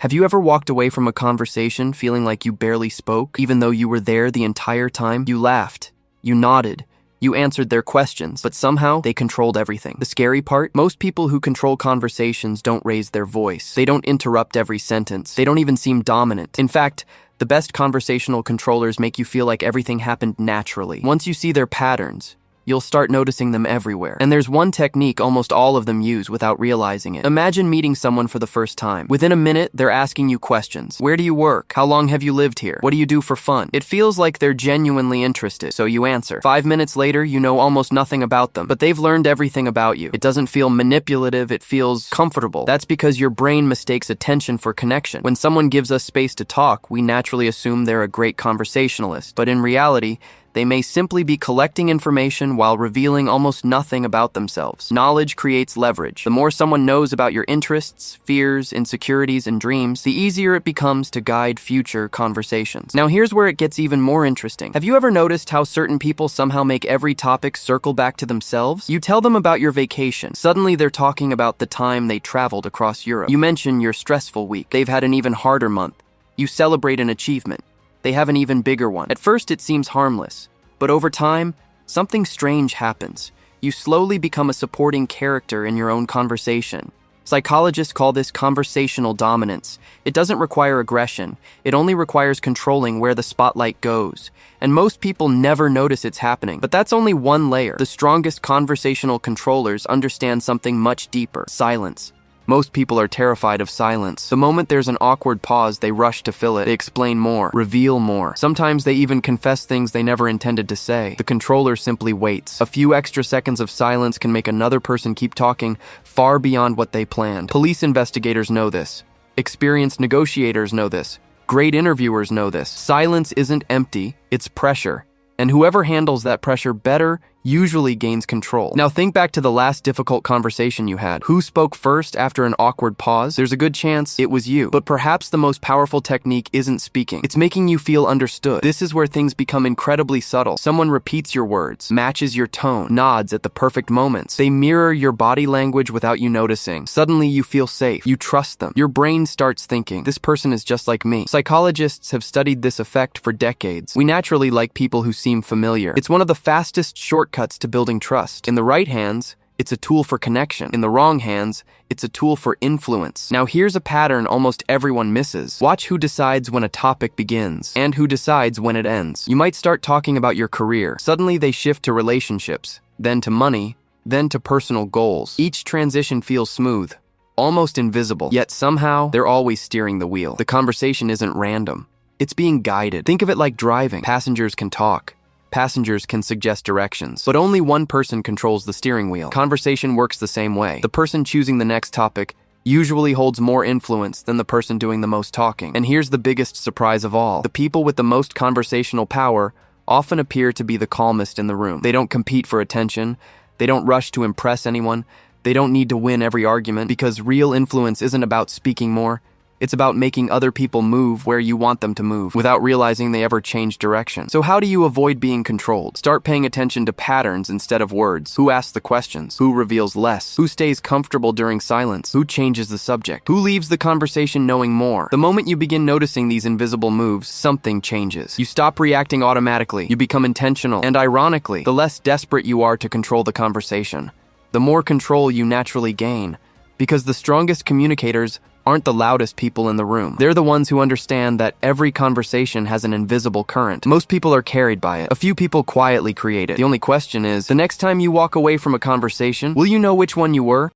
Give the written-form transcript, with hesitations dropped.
Have you ever walked away from a conversation feeling like you barely spoke, even though you were there the entire time? You laughed, you nodded, you answered their questions, but somehow they controlled everything. The scary part? Most people who control conversations don't raise their voice. They don't interrupt every sentence. They don't even seem dominant. In fact, the best conversational controllers make you feel like everything happened naturally. Once you see their patterns, you'll start noticing them everywhere. And there's one technique almost all of them use without realizing it. Imagine meeting someone for the first time. Within a minute, they're asking you questions. Where do you work? How long have you lived here? What do you do for fun? It feels like they're genuinely interested, so you answer. 5 minutes later, you know almost nothing about them, but they've learned everything about you. It doesn't feel manipulative, it feels comfortable. That's because your brain mistakes attention for connection. When someone gives us space to talk, we naturally assume they're a great conversationalist, but in reality, they may simply be collecting information while revealing almost nothing about themselves. Knowledge creates leverage. The more someone knows about your interests, fears, insecurities, and dreams, the easier it becomes to guide future conversations. Now here's where it gets even more interesting. Have you ever noticed how certain people somehow make every topic circle back to themselves? You tell them about your vacation. Suddenly they're talking about the time they traveled across Europe. You mention your stressful week. They've had an even harder month. You celebrate an achievement. They have an even bigger one. At first, it seems harmless, but over time, something strange happens. You slowly become a supporting character in your own conversation. Psychologists call this conversational dominance. It doesn't require aggression. It only requires controlling where the spotlight goes. And most people never notice it's happening. But that's only one layer. The strongest conversational controllers understand something much deeper: silence. Most people are terrified of silence. The moment there's an awkward pause, they rush to fill it. They explain more, reveal more. Sometimes they even confess things they never intended to say. The controller simply waits. A few extra seconds of silence can make another person keep talking far beyond what they planned. Police investigators know this. Experienced negotiators know this. Great interviewers know this. Silence isn't empty, it's pressure. And whoever handles that pressure better usually gains control. Now think back to the last difficult conversation you had. Who spoke first after an awkward pause? There's a good chance it was you. But perhaps the most powerful technique isn't speaking. It's making you feel understood. This is where things become incredibly subtle. Someone repeats your words, matches your tone, nods at the perfect moments. They mirror your body language without you noticing. Suddenly you feel safe. You trust them. Your brain starts thinking, this person is just like me. Psychologists have studied this effect for decades. We naturally like people who seem familiar. It's one of the fastest shortcuts to building trust. In the right hands, it's a tool for connection. In the wrong hands, it's a tool for influence. Now here's a pattern almost everyone misses. Watch who decides when a topic begins and who decides when it ends. You might start talking about your career. Suddenly they shift to relationships, then to money, then to personal goals. Each transition feels smooth, almost invisible, yet somehow they're always steering the wheel. The conversation isn't random. It's being guided. Think of it like driving. Passengers can talk. Passengers can suggest directions, but only one person controls the steering wheel. Conversation works the same way. The person choosing the next topic usually holds more influence than the person doing the most talking. And here's the biggest surprise of all. The people with the most conversational power often appear to be the calmest in the room. They don't compete for attention. They don't rush to impress anyone. They don't need to win every argument, because real influence isn't about speaking more. It's about making other people move where you want them to move without realizing they ever change direction. So how do you avoid being controlled? Start paying attention to patterns instead of words. Who asks the questions? Who reveals less? Who stays comfortable during silence? Who changes the subject? Who leaves the conversation knowing more? The moment you begin noticing these invisible moves, something changes. You stop reacting automatically. You become intentional. And ironically, the less desperate you are to control the conversation, the more control you naturally gain. Because the strongest communicators aren't the loudest people in the room. They're the ones who understand that every conversation has an invisible current. Most people are carried by it. A few people quietly create it. The only question is, the next time you walk away from a conversation, will you know which one you were?